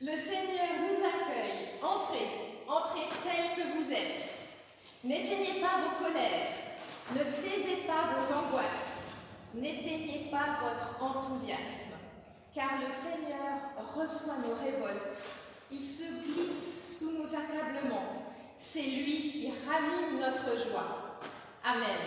Le Seigneur nous accueille. Entrez, entrez tels que vous êtes. N'éteignez pas vos colères, ne taisez pas vos angoisses, n'éteignez pas votre enthousiasme, car le Seigneur reçoit nos révoltes. Il se glisse sous nos accablements. C'est lui qui ranime notre joie. Amen.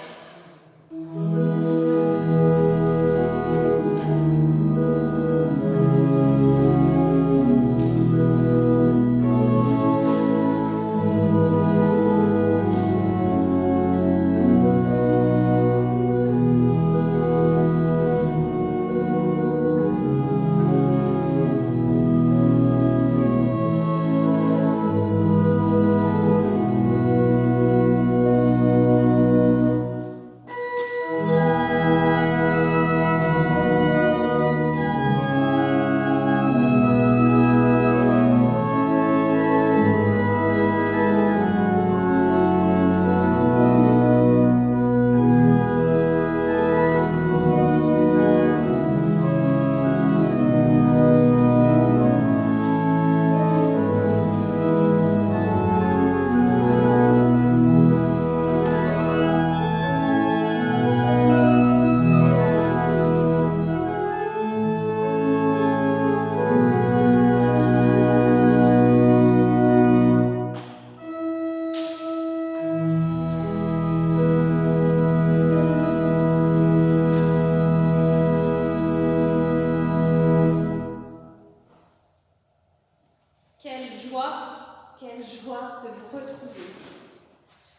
Quelle joie de vous retrouver.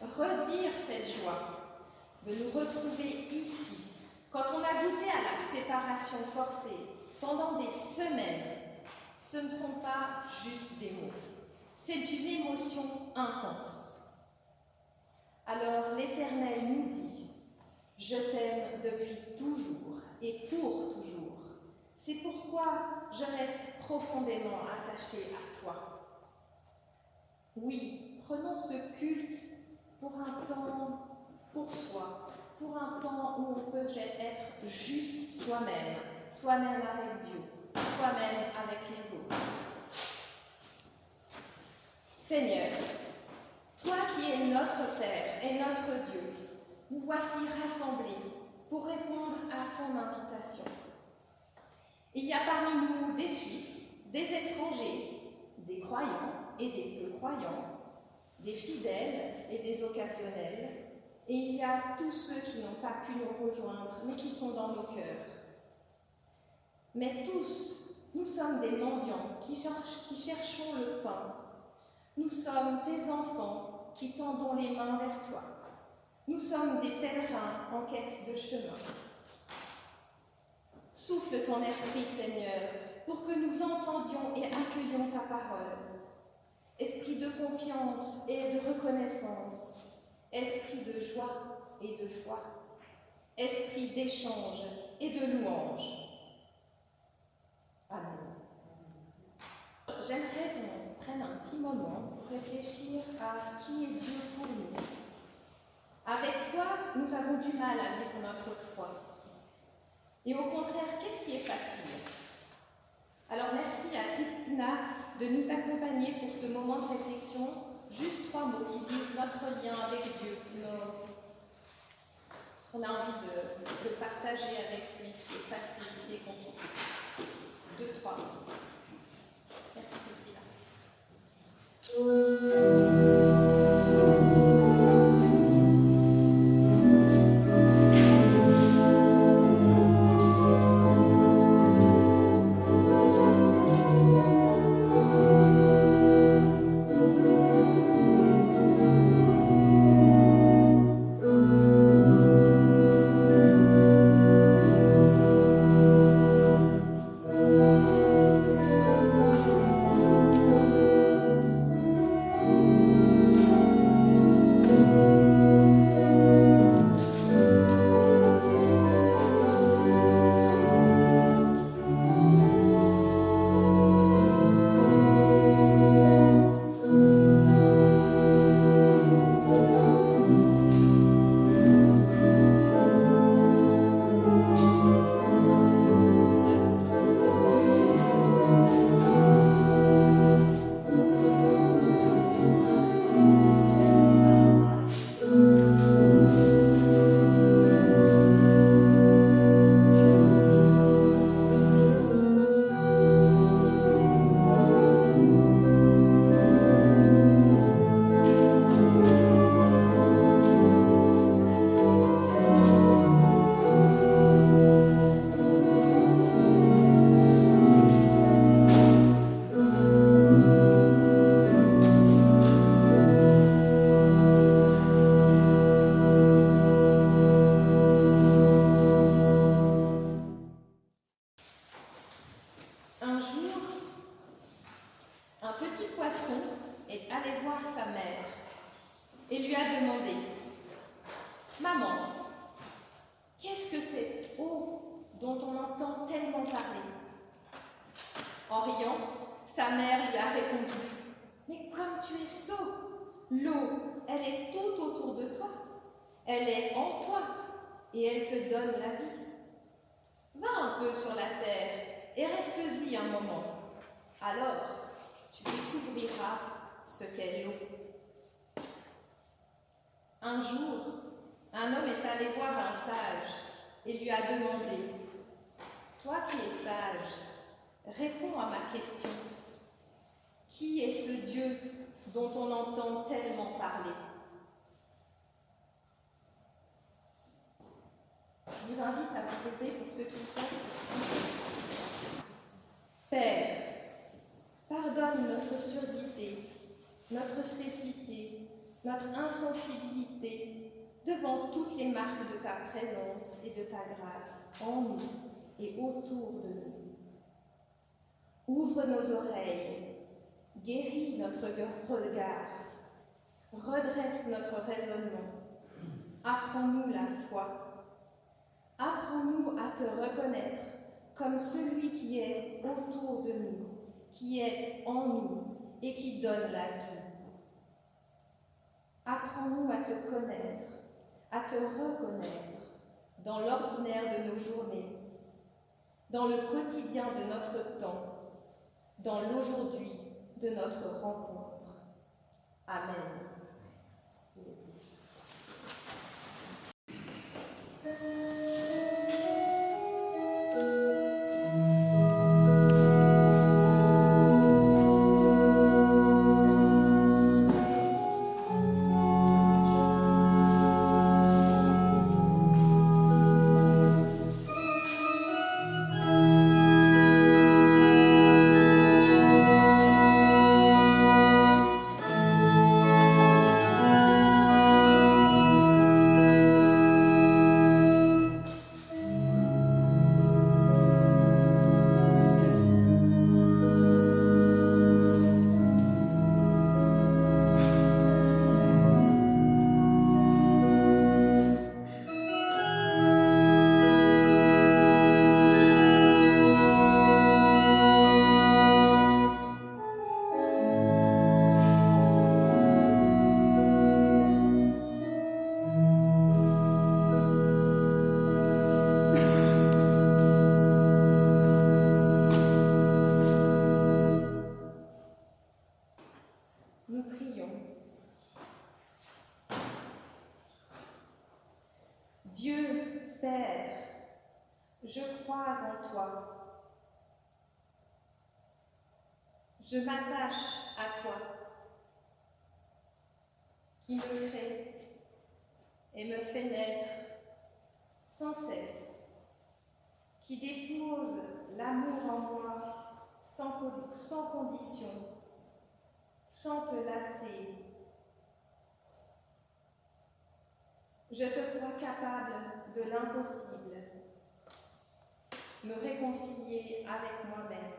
Redire cette joie, de nous retrouver ici, quand on a goûté à la séparation forcée pendant des semaines, ce ne sont pas juste des mots, c'est une émotion intense. Alors l'Éternel nous dit, je t'aime depuis toujours et pour toujours. C'est pourquoi je reste profondément attachée à toi. Oui, prenons ce culte pour un temps pour soi, pour un temps où on peut être juste soi-même, soi-même avec Dieu, soi-même avec les autres. Seigneur, toi qui es notre Père et notre Dieu, nous voici rassemblés pour répondre à ton invitation. Il y a parmi nous des Suisses, des étrangers, des croyants et des peu croyants, des fidèles et des occasionnels, et il y a tous ceux qui n'ont pas pu nous rejoindre, mais qui sont dans nos cœurs. Mais tous, nous sommes des mendiants qui cherchons le pain. Nous sommes tes enfants qui tendons les mains vers toi. Nous sommes des pèlerins en quête de chemin. Souffle ton esprit, Seigneur, pour que nous entendions et accueillions ta parole. Esprit de confiance et de reconnaissance, esprit de joie et de foi, esprit d'échange et de louange. Amen. J'aimerais qu'on prenne un petit moment pour réfléchir à qui est Dieu pour nous. Avec quoi nous avons du mal à vivre notre foi. Et au contraire, qu'est-ce qui est facile? Alors merci à Christina de nous accompagner pour ce moment de réflexion. Juste 3 mots qui disent notre lien avec Dieu, ce qu'on a envie de partager avec lui, ce qui est facile, ce qui est compliqué. 2, 3 mots. Merci Christina. demandé, Maman, qu'est-ce que cette eau dont on entend tellement parler? En riant, sa mère lui a répondu, mais comme tu es sot, l'eau, elle est tout autour de toi, elle est en toi et elle te donne la vie. Va un peu sur la terre et reste-y un moment. Alors, tu découvriras ce qu'est l'eau. Un jour, un homme est allé voir un sage et lui a demandé, toi qui es sage, réponds à ma question. Qui est ce Dieu dont on entend tellement parler? Je vous invite à vous lever pour ceux qui le font. Père, pardonne notre surdité, notre cécité, notre insensibilité devant toutes les marques de ta présence et de ta grâce en nous et autour de nous. Ouvre nos oreilles, guéris notre regard, redresse notre raisonnement, apprends-nous la foi. Apprends-nous à te reconnaître comme celui qui est autour de nous, qui est en nous et qui donne la vie. Apprends-nous à te connaître, à te reconnaître dans l'ordinaire de nos journées, dans le quotidien de notre temps, dans l'aujourd'hui de notre rencontre. Amen. Nous prions. Dieu, Père, je crois en toi. Je m'attache à toi, qui me crée et me fait naître sans cesse, qui dépose l'amour en moi sans condition, sans te lasser. Je te crois capable de l'impossible, me réconcilier avec moi-même,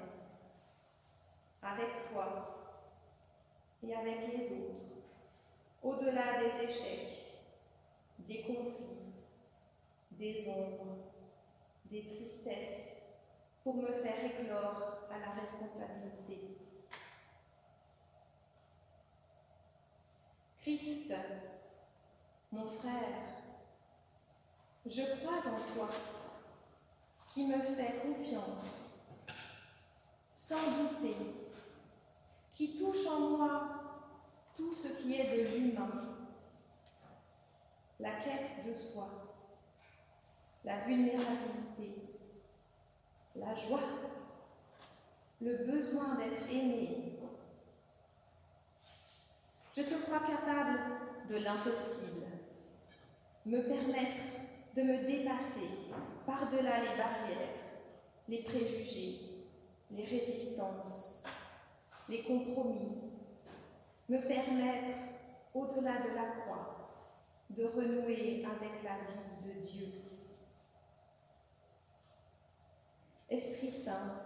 avec toi et avec les autres, au-delà des échecs, des conflits, des ombres, des tristesses, pour me faire éclore à la responsabilité. Christ, mon frère, je crois en toi, qui me fait confiance, sans douter, qui touche en moi tout ce qui est de l'humain, la quête de soi, la vulnérabilité, la joie, le besoin d'être aimé. Je te crois capable de l'impossible, me permettre de me dépasser par-delà les barrières, les préjugés, les résistances, les compromis, me permettre, au-delà de la croix, de renouer avec la vie de Dieu. Esprit Saint,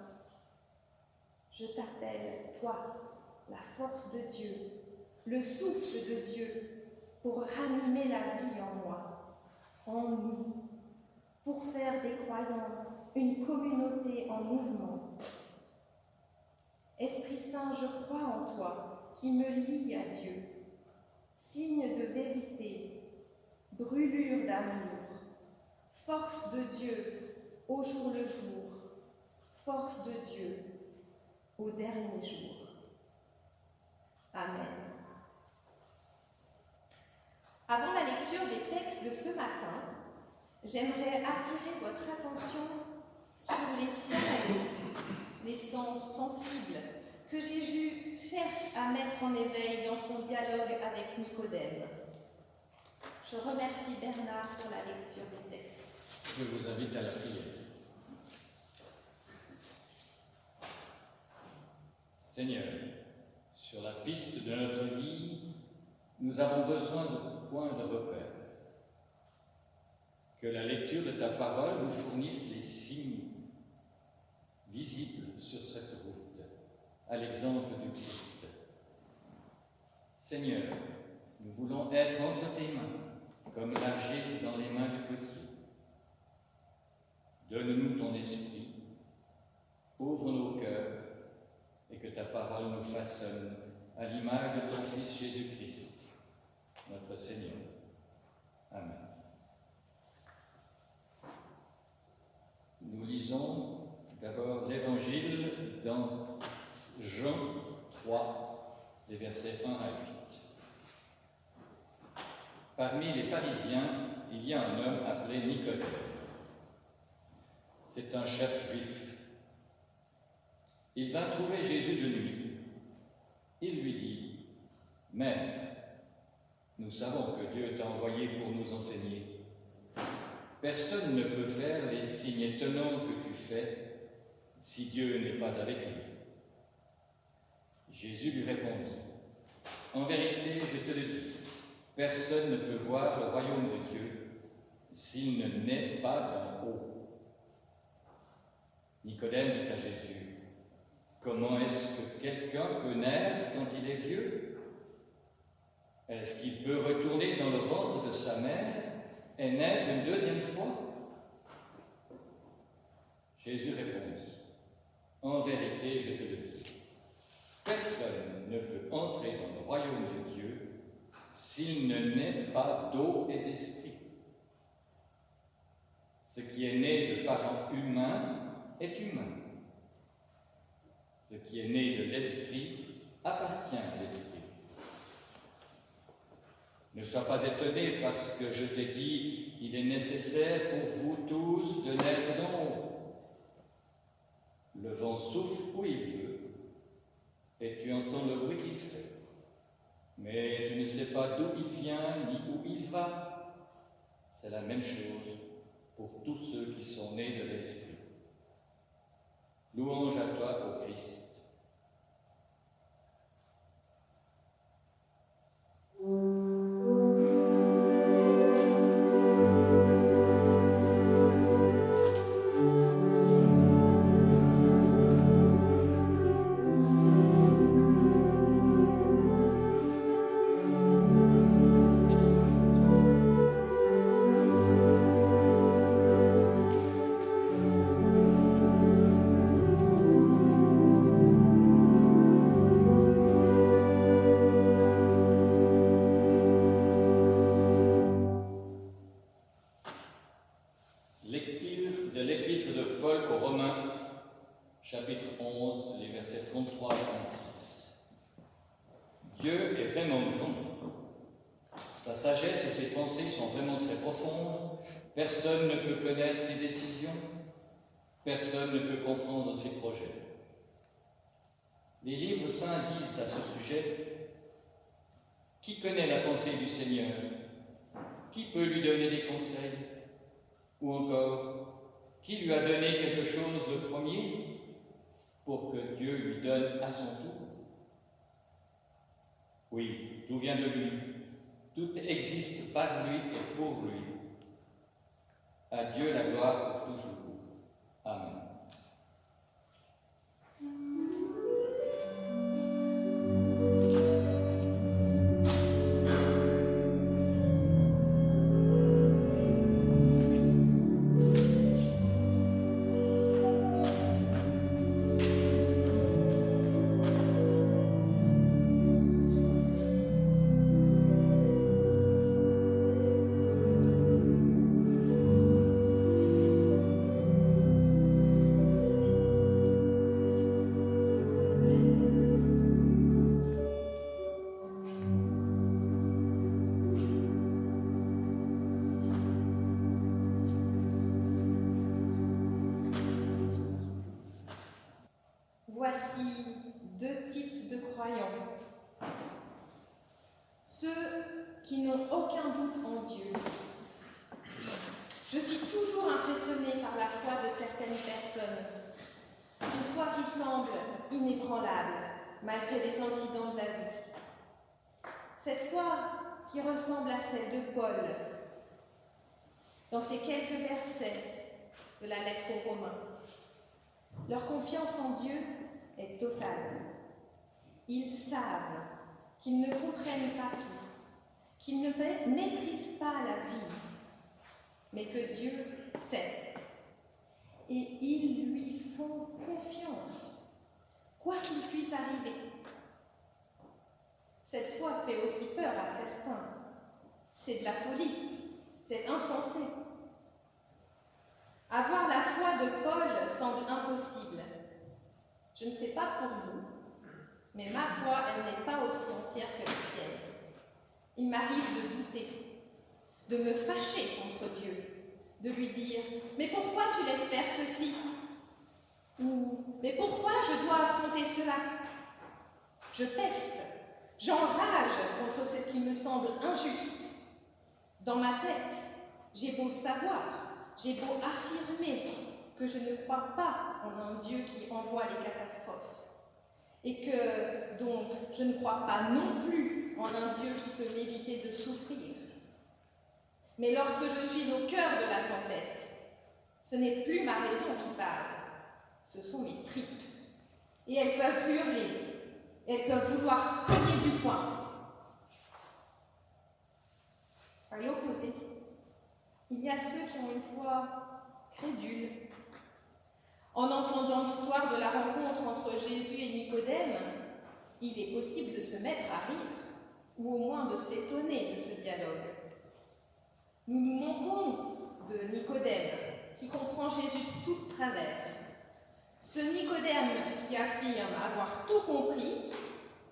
je t'appelle, toi, la force de Dieu, le souffle de Dieu, pour ranimer la vie en moi, en nous, pour faire des croyants une communauté en mouvement. Esprit Saint, je crois en toi, qui me lie à Dieu, signe de vérité, brûlure d'amour, force de Dieu au jour le jour, force de Dieu au dernier jour. Amen. Avant la lecture des textes de ce matin, j'aimerais attirer votre attention sur les sens sensibles que Jésus cherche à mettre en éveil dans son dialogue avec Nicodème. Je remercie Bernard pour la lecture des textes. Je vous invite à la prière. Seigneur, sur la piste de notre vie, nous avons besoin de points de repère. Que la lecture de ta parole nous fournisse les signes visibles sur cette route, à l'exemple du Christ. Seigneur, nous voulons être entre tes mains, comme l'argile dans les mains du potier. Donne-nous ton esprit, ouvre nos cœurs, et que ta parole nous façonne à l'image de ton Fils Jésus-Christ, notre Seigneur. Amen. Nous lisons d'abord l'Évangile dans Jean 3, les versets 1 à 8. Parmi les pharisiens, il y a un homme appelé Nicodème. C'est un chef juif. Il vint trouver Jésus de nuit. Il lui dit, « Maître, nous savons que Dieu t'a envoyé pour nous enseigner. Personne ne peut faire les signes étonnants que tu fais si Dieu n'est pas avec lui. » Jésus lui répondit, « En vérité, je te le dis, personne ne peut voir le royaume de Dieu s'il ne naît pas d'en haut. » Nicodème dit à Jésus, « Comment est-ce que quelqu'un peut naître quand il est vieux? Est-ce qu'il peut retourner dans le ventre de sa mère et naître une deuxième fois? » Jésus répondit, « En vérité, je te le dis, personne ne peut entrer dans le royaume de Dieu s'il ne naît pas d'eau et d'esprit. Ce qui est né de parents humains est humain. Ce qui est né de l'esprit appartient à l'esprit. Ne sois pas étonné parce que je t'ai dit, il est nécessaire pour vous tous de naître d'en haut. Le vent souffle où il veut, et tu entends le bruit qu'il fait. Mais tu ne sais pas d'où il vient ni où il va. C'est la même chose pour tous ceux qui sont nés de l'esprit. Louange à toi, ô Christ. Chapitre 11, les versets 33 à 36. Dieu est vraiment grand. Sa sagesse et ses pensées sont vraiment très profondes. Personne ne peut connaître ses décisions. Personne ne peut comprendre ses projets. Les livres saints disent à ce sujet, « Qui connaît la pensée du Seigneur? Qui peut lui donner des conseils? Ou encore, qui lui a donné quelque chose le premier pour que Dieu lui donne à son tour? Oui, tout vient de lui. Tout existe par lui et pour lui. À Dieu la gloire pour toujours. Amen. n'ont aucun doute en Dieu. Je suis toujours impressionnée par la foi de certaines personnes, une foi qui semble inébranlable malgré les incidents de la vie. Cette foi qui ressemble à celle de Paul dans ces quelques versets de la lettre aux Romains. Leur confiance en Dieu est totale. Ils savent qu'ils ne comprennent pas tout, qu'ils ne maîtrisent pas la vie, mais que Dieu sait. Et ils lui font confiance, quoi qu'il puisse arriver. Cette foi fait aussi peur à certains. C'est de la folie, c'est insensé. Avoir la foi de Paul semble impossible. Je ne sais pas pour vous, mais ma foi, elle n'est pas aussi entière que la sienne. Il m'arrive de douter, de me fâcher contre Dieu, de lui dire « Mais pourquoi tu laisses faire ceci ?» ou « Mais pourquoi je dois affronter cela ?» Je peste, j'enrage contre ce qui me semble injuste. Dans ma tête, j'ai beau savoir, j'ai beau affirmer que je ne crois pas en un Dieu qui envoie les catastrophes et que, donc, je ne crois pas non plus en un Dieu qui peut m'éviter de souffrir. Mais lorsque je suis au cœur de la tempête, ce n'est plus ma raison qui parle, ce sont mes tripes. Et elles peuvent hurler, elles peuvent vouloir cogner du poing. À l'opposé, il y a ceux qui ont une foi crédule. En entendant l'histoire de la rencontre entre Jésus et Nicodème, il est possible de se mettre à rire, ou au moins de s'étonner de ce dialogue. Nous nous moquons de Nicodème, qui comprend Jésus tout de travers. Ce Nicodème qui affirme avoir tout compris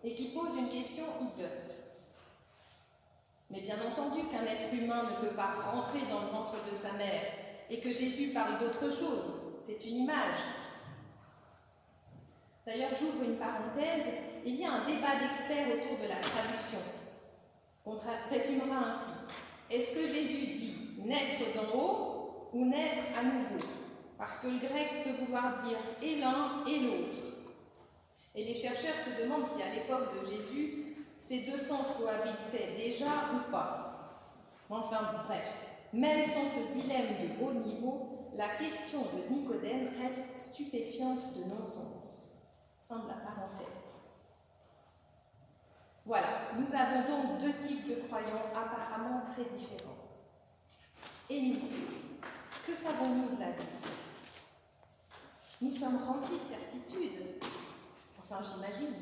et qui pose une question idiote. Mais bien entendu qu'un être humain ne peut pas rentrer dans le ventre de sa mère et que Jésus parle d'autre chose. C'est une image. D'ailleurs, j'ouvre une parenthèse. Il y a un débat d'experts autour de la traduction. On résumera ainsi. Est-ce que Jésus dit « naître d'en haut » ou « naître à nouveau » parce que le grec peut vouloir dire et l'un et l'autre. Et les chercheurs se demandent si à l'époque de Jésus, ces deux sens cohabitaient déjà ou pas. Enfin bref, même sans ce dilemme de haut niveau, la question de Nicodème reste stupéfiante de non-sens. Fin de la parenthèse. Voilà, nous avons donc deux types de croyants apparemment très différents. Et nous, que savons-nous de la vie ? Nous sommes remplis de certitudes. Enfin, j'imagine.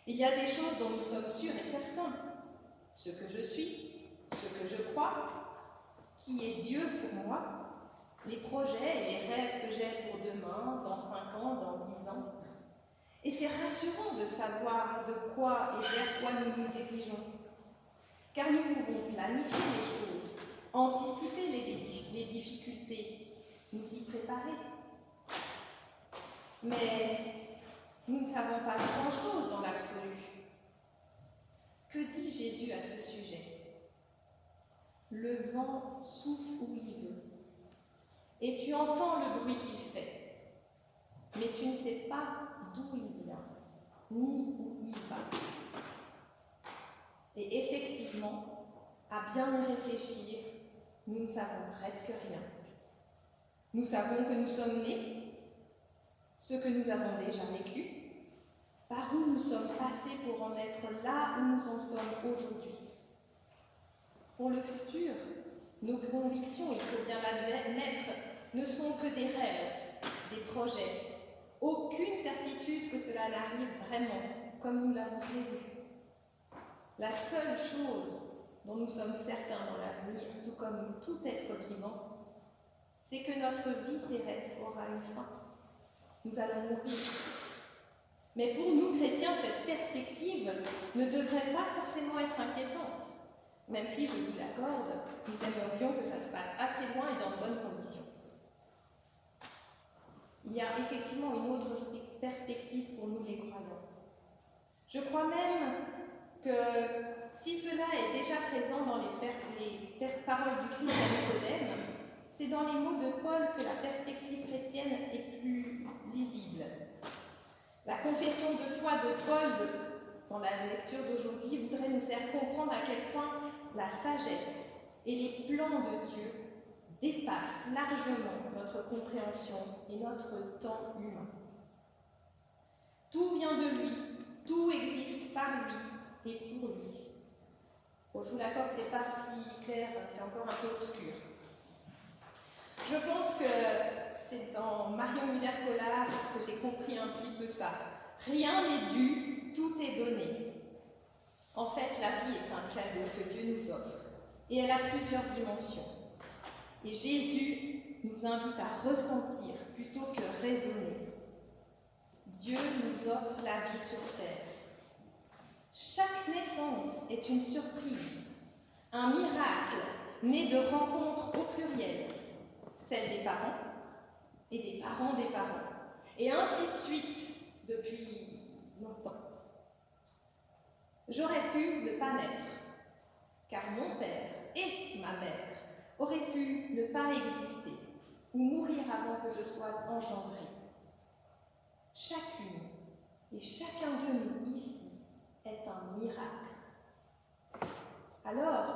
Il y a des choses dont nous sommes sûrs et certains. Ce que je suis, ce que je crois, qui est Dieu pour moi, les projets et les rêves que j'ai pour demain, dans 5 ans, dans 10 ans. Et c'est rassurant de savoir de quoi et vers quoi nous nous dirigeons. Car nous pouvons planifier les choses, anticiper les difficultés, nous y préparer. Mais nous ne savons pas grand-chose dans l'absolu. Que dit Jésus à ce sujet ? Le vent souffle où il veut, et tu entends le bruit qu'il fait, mais tu ne sais pas d'où il vient, ni où il va. Et effectivement, à bien y réfléchir, nous ne savons presque rien. Nous savons que nous sommes nés, ce que nous avons déjà vécu, par où nous sommes passés pour en être là où nous en sommes aujourd'hui. Pour le futur, nos convictions, il faut bien l'admettre, ne sont que des rêves, des projets. Aucune certitude que cela n'arrive vraiment, comme nous l'avons prévu. La seule chose dont nous sommes certains dans l'avenir, tout comme tout être vivant, c'est que notre vie terrestre aura une fin. Nous allons mourir. Mais pour nous, chrétiens, cette perspective ne devrait pas forcément être inquiétante. Même si, je vous l'accorde, nous aimerions que ça se passe assez loin et dans de bonnes conditions. Il y a effectivement une autre perspective pour nous les croyants. Je crois même que si cela est déjà présent dans les paroles du Christ à Nicodème, c'est dans les mots de Paul que la perspective chrétienne est plus lisible. La confession de foi de Paul, dans la lecture d'aujourd'hui, voudrait nous faire comprendre à quel point la sagesse et les plans de Dieu dépassent largement notre compréhension et notre temps humain. Tout vient de lui, tout existe par lui et pour lui. Bon, je vous l'accorde, c'est pas si clair, c'est encore un peu obscur. Je pense que c'est dans Marion Muller-Collard que j'ai compris un petit peu ça. Rien n'est dû, tout est donné. En fait, la vie est un cadeau que Dieu nous offre et elle a plusieurs dimensions. Et Jésus nous invite à ressentir plutôt que raisonner. Dieu nous offre la vie sur terre. Chaque naissance est une surprise, un miracle né de rencontres au pluriel, celle des parents et des parents des parents, et ainsi de suite depuis longtemps. J'aurais pu ne pas naître, car mon père et ma mère auraient pu ne pas exister ou mourir avant que je sois engendrée. Chacune et chacun de nous ici est un miracle. Alors,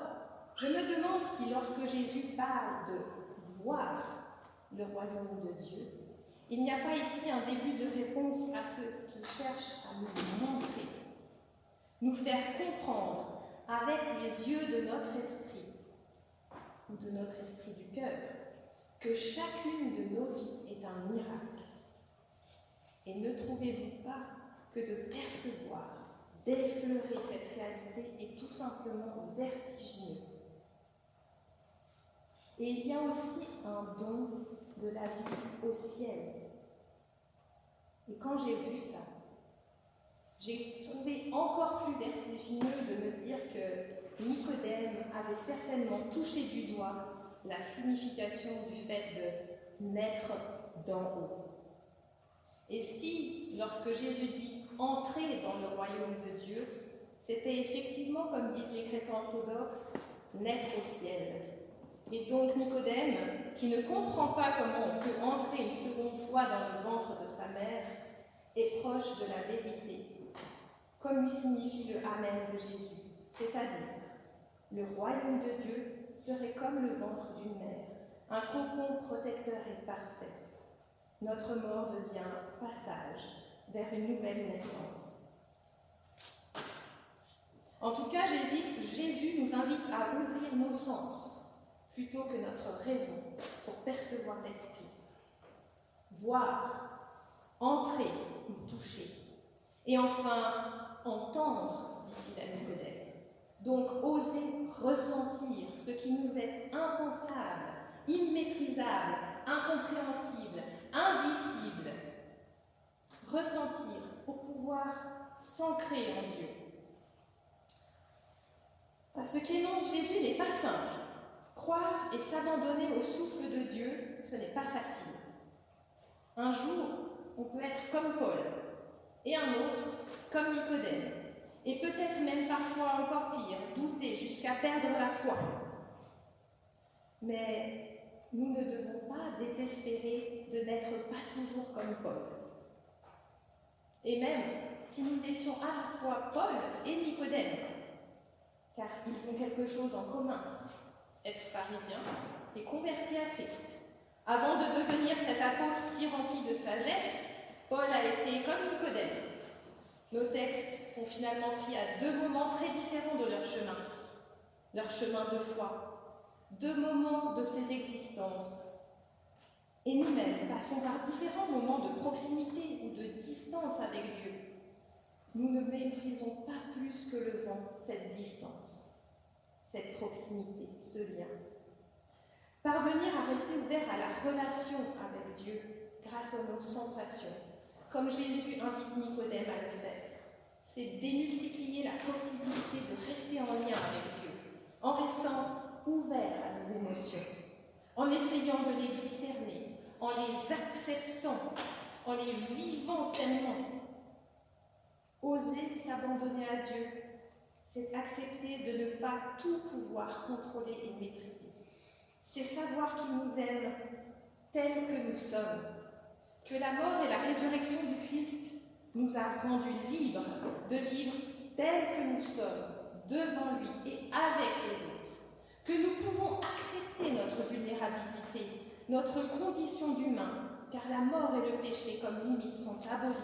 je me demande si lorsque Jésus parle de voir le royaume de Dieu, il n'y a pas ici un début de réponse à ceux qui cherchent à nous le montrer, nous faire comprendre avec les yeux de notre esprit ou de notre esprit du cœur que chacune de nos vies est un miracle. Et ne trouvez-vous pas que de percevoir, d'effleurer cette réalité est tout simplement vertigineux? Et il y a aussi un don de la vie au ciel. Et quand j'ai vu ça, j'ai trouvé encore plus vertigineux de me dire que Nicodème avait certainement touché du doigt la signification du fait de naître d'en haut. Et si, lorsque Jésus dit « entrer dans le royaume de Dieu », c'était effectivement, comme disent les chrétiens orthodoxes, naître au ciel. Et donc Nicodème, qui ne comprend pas comment on peut entrer une seconde fois dans le ventre de sa mère, est proche de la vérité, comme lui signifie le Amen de Jésus, c'est-à-dire le royaume de Dieu serait comme le ventre d'une mère, un cocon protecteur et parfait. Notre mort devient un passage vers une nouvelle naissance. En tout cas, Jésus nous invite à ouvrir nos sens plutôt que notre raison pour percevoir l'esprit. Voir, entrer ou toucher. Et enfin, entendre, dit-il à Nicodème. Donc, oser ressentir ce qui nous est impensable, immaîtrisable, incompréhensible, indicible. Ressentir pour pouvoir s'ancrer en Dieu. Ce qu'énonce Jésus n'est pas simple. Croire et s'abandonner au souffle de Dieu, ce n'est pas facile. Un jour, on peut être comme Paul, et un autre comme Nicodème, et peut-être même parfois encore pire, douter jusqu'à perdre la foi. Mais nous ne devons pas désespérer de n'être pas toujours comme Paul. Et même si nous étions à la fois Paul et Nicodème, car ils ont quelque chose en commun, être pharisiens et convertis à Christ. Avant de devenir cet apôtre si rempli de sagesse, Paul a été comme Nicodème. Nos textes sont finalement pris à deux moments très différents de leur chemin de foi, deux moments de ces existences. Et nous-mêmes passons par différents moments de proximité ou de distance avec Dieu. Nous ne maîtrisons pas plus que le vent cette distance, cette proximité, ce lien. Parvenir à rester ouvert à la relation avec Dieu grâce à nos sensations, comme Jésus invite Nicodème à le faire, c'est démultiplier la possibilité de rester en lien avec Dieu, en restant ouvert à nos émotions, en essayant de les discerner, en les acceptant, en les vivant pleinement. Oser s'abandonner à Dieu C'est accepter de ne pas tout pouvoir contrôler et maîtriser. C'est savoir qu'il nous aime tels que nous sommes, que la mort et la résurrection du Christ nous a rendus libres de vivre tels que nous sommes, devant lui et avec les autres, que nous pouvons accepter notre vulnérabilité, notre condition d'humain, car la mort et le péché comme limite sont abolis.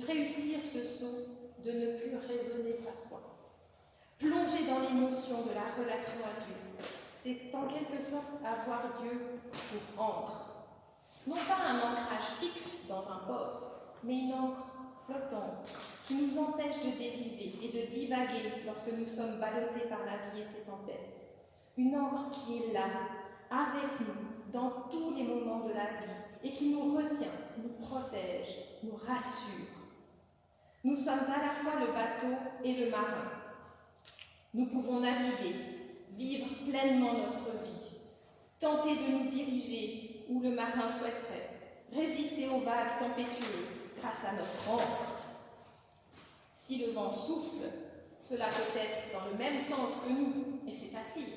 Réussir ce saut de ne plus raisonner sa foi. Plonger dans l'émotion de la relation à Dieu, c'est en quelque sorte avoir Dieu pour ancre. Non pas un ancrage fixe dans un port, mais une ancre flottante qui nous empêche de dériver et de divaguer lorsque nous sommes ballottés par la vie et ses tempêtes. Une ancre qui est là, avec nous, dans tous les moments de la vie et qui nous retient, nous protège, nous rassure. Nous sommes à la fois le bateau et le marin. Nous pouvons naviguer, vivre pleinement notre vie, tenter de nous diriger où le marin souhaiterait, résister aux vagues tempétueuses grâce à notre ancre. Si le vent souffle, cela peut être dans le même sens que nous, et c'est facile.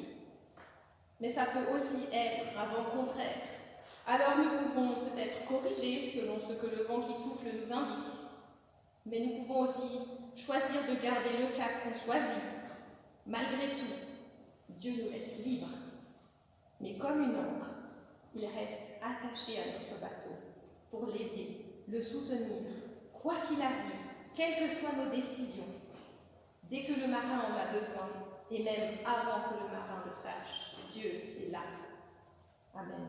Mais ça peut aussi être un vent contraire. Alors nous pouvons peut-être corriger selon ce que le vent qui souffle nous indique. Mais nous pouvons aussi choisir de garder le cap qu'on choisit. Malgré tout, Dieu nous laisse libres. Mais comme une ancre, il reste attaché à notre bateau pour l'aider, le soutenir, quoi qu'il arrive, quelles que soient nos décisions, dès que le marin en a besoin, et même avant que le marin le sache, Dieu est là. Amen.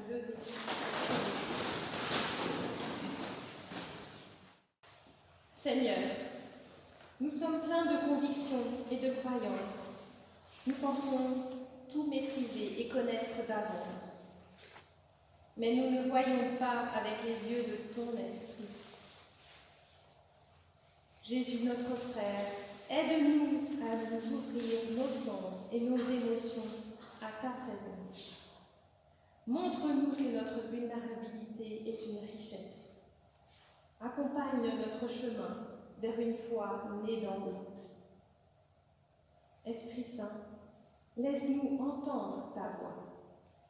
lever. Seigneur, nous sommes pleins de convictions et de croyances. Nous pensons tout maîtriser et connaître d'avance. Mais nous ne voyons pas avec les yeux de ton esprit. Jésus, notre frère, aide-nous à nous ouvrir nos sens et nos émotions à ta présence. Montre-nous que notre vulnérabilité est une richesse. Accompagne notre chemin vers une foi née d'en haut. Esprit Saint, laisse-nous entendre ta voix.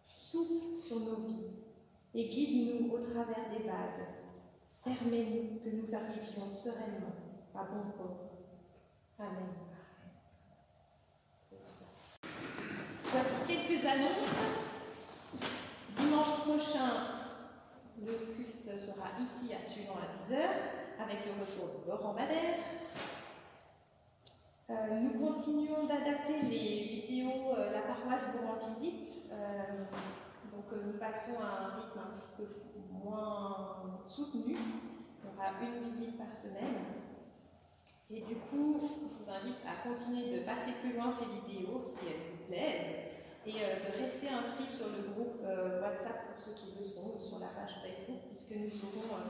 Souffle sur nos vies et guide-nous au travers des vagues. Permets-nous que nous arrivions sereinement à bon port. Amen. Voici quelques annonces. Dimanche prochain, le culte sera ici à Suivant à 10h avec le retour de Laurent Bader. Nous continuons d'adapter les vidéos, la paroisse vous rend visite. Donc nous passons à un rythme un petit peu moins soutenu. Il y aura une visite par semaine. Et du coup, je vous invite à continuer de passer plus loin ces vidéos si elles vous plaisent et de rester inscrits sur le groupe WhatsApp pour ceux qui le sont, ou sur la page Facebook, puisque nous aurons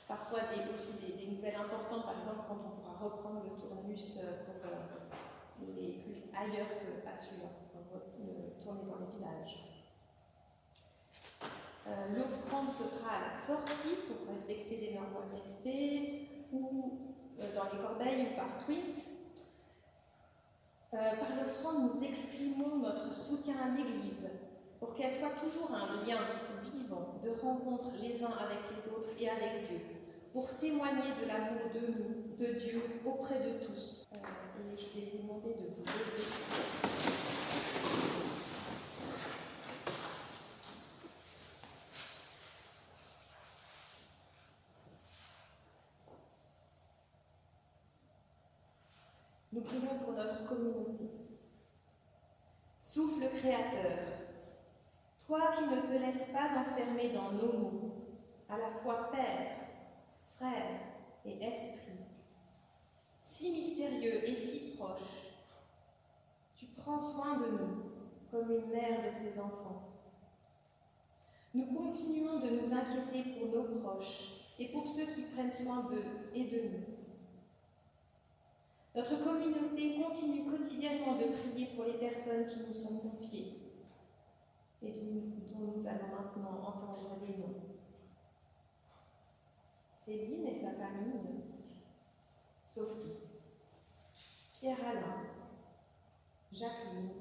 parfois aussi des nouvelles importantes, par exemple quand on pourra reprendre le tournus pour les cultes ailleurs qu'à celui-là, pour tourner dans les villages. L'offrande se fera à la sortie pour respecter les normes de respect, ou dans les corbeilles ou par tweet. Par l'offrande, nous exprimons notre soutien à l'Église pour qu'elle soit toujours un lien vivant de rencontre les uns avec les autres et avec Dieu, pour témoigner de l'amour de Dieu auprès de tous. Et je vais vous demander de vous lever. Nous prions pour notre communauté. Souffle créateur, toi qui ne te laisses pas enfermer dans nos mots, à la fois Père, Frère et Esprit, si mystérieux et si proche, tu prends soin de nous comme une mère de ses enfants. Nous continuons de nous inquiéter pour nos proches et pour ceux qui prennent soin d'eux et de nous. Notre communauté continue quotidiennement de prier pour les personnes qui nous sont confiées et dont nous allons maintenant entendre les noms. Céline et sa famille, Sophie, Pierre-Alain, Jacqueline,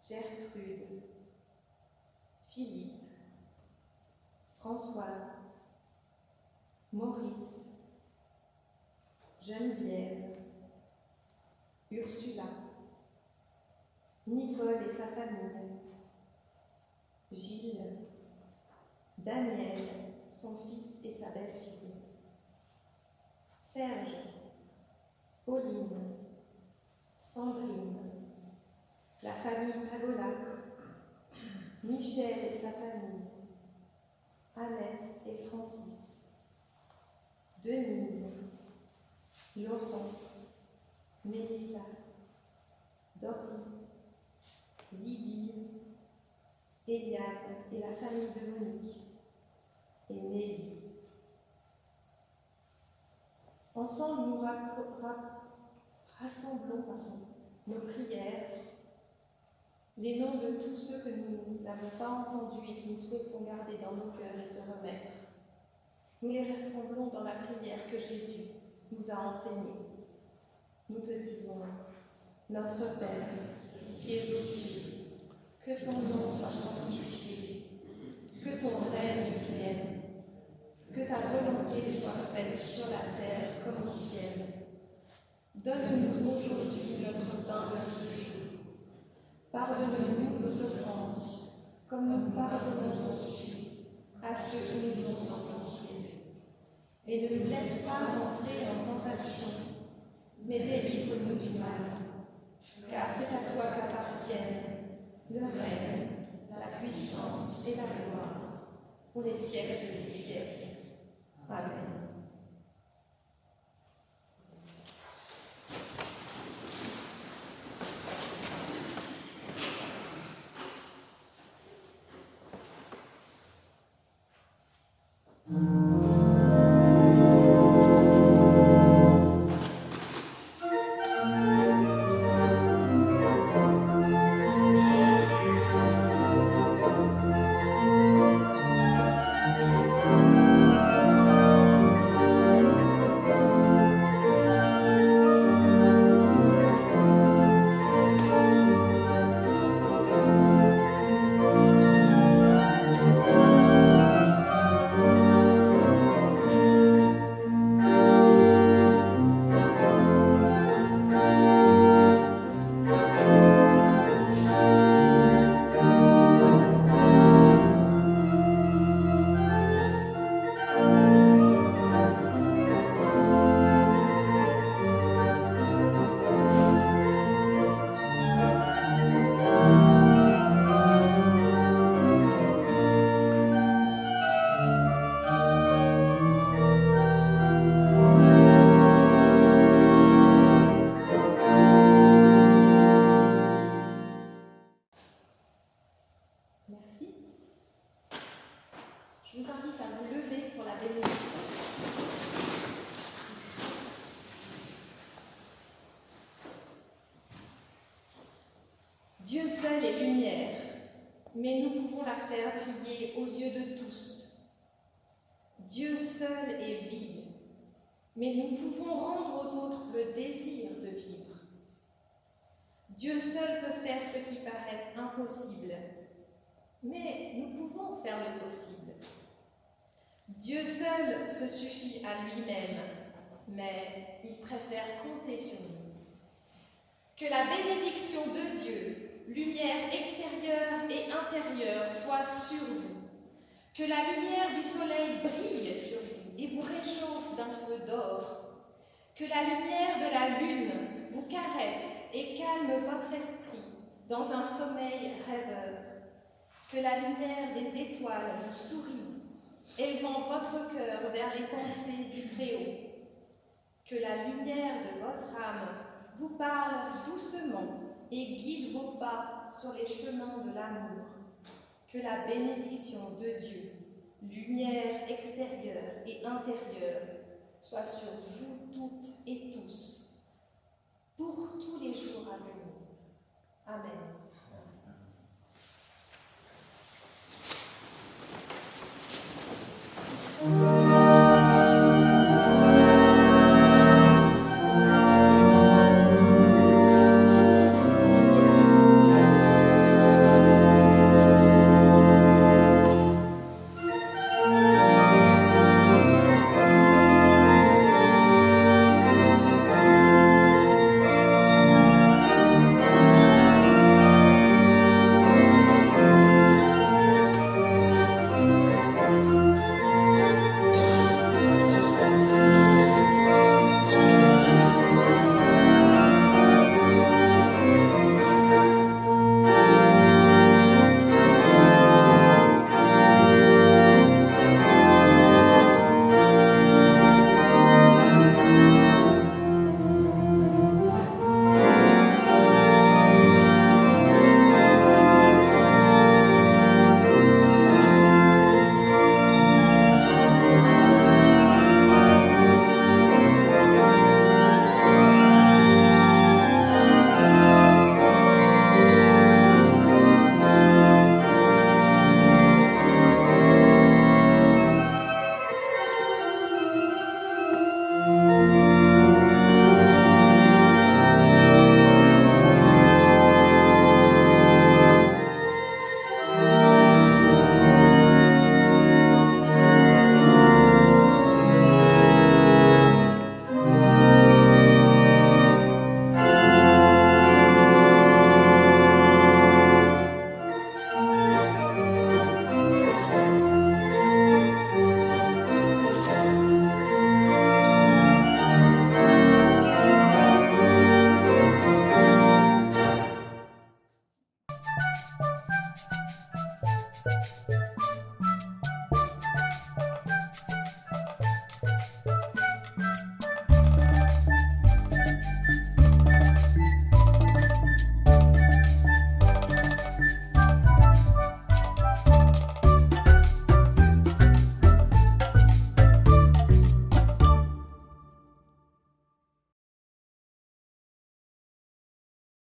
Gertrude, Philippe, Françoise, Maurice, Geneviève, Ursula, Nicole et sa famille, Gilles, Daniel, son fils et sa belle-fille, Serge, Pauline, Sandrine, la famille Pagola, Michel et sa famille, Annette et Francis, Denise, Laurent, Mélissa, Dory, Lydie, Eliane et la famille de Monique, et Nelly. Ensemble, nous rassemblons nos prières, les noms de tous ceux que nous n'avons pas entendus et que nous souhaitons garder dans nos cœurs et te remettre. Nous les rassemblons dans la prière que Jésus nous a enseignée. Nous te disons, notre Père, qui es aux cieux, que ton nom soit sanctifié, que ton règne vienne, que ta volonté soit faite sur la terre comme au ciel. Donne-nous aujourd'hui notre pain de ce jour. Pardonne-nous nos offenses, comme nous pardonnons aussi à ceux qui nous ont offensés. Et ne nous laisse pas entrer en tentation, mais délivre-nous du mal. Car c'est à toi qu'appartiennent le règne, la puissance et la gloire, pour les siècles des siècles. Amen. Merci. Je vous invite à vous lever pour la bénédiction. Dieu seul est lumière, mais nous pouvons la faire briller aux yeux de tous. Dieu seul est vie, mais nous pouvons rendre aux autres le désir de vivre. Dieu seul peut faire ce qui paraît impossible, mais nous pouvons faire le possible. Dieu seul se suffit à lui-même, mais il préfère compter sur nous. Que la bénédiction de Dieu, lumière extérieure et intérieure, soit sur vous. Que la lumière du soleil brille sur vous et vous réchauffe d'un feu d'or. Que la lumière de la lune vous caresse et calme votre esprit dans un sommeil rêveur. Que la lumière des étoiles vous sourie, élevant votre cœur vers les pensées du Très-Haut. Que la lumière de votre âme vous parle doucement et guide vos pas sur les chemins de l'amour. Que la bénédiction de Dieu, lumière extérieure et intérieure, soit sur vous toutes et tous, pour tous les jours à venir. Amen.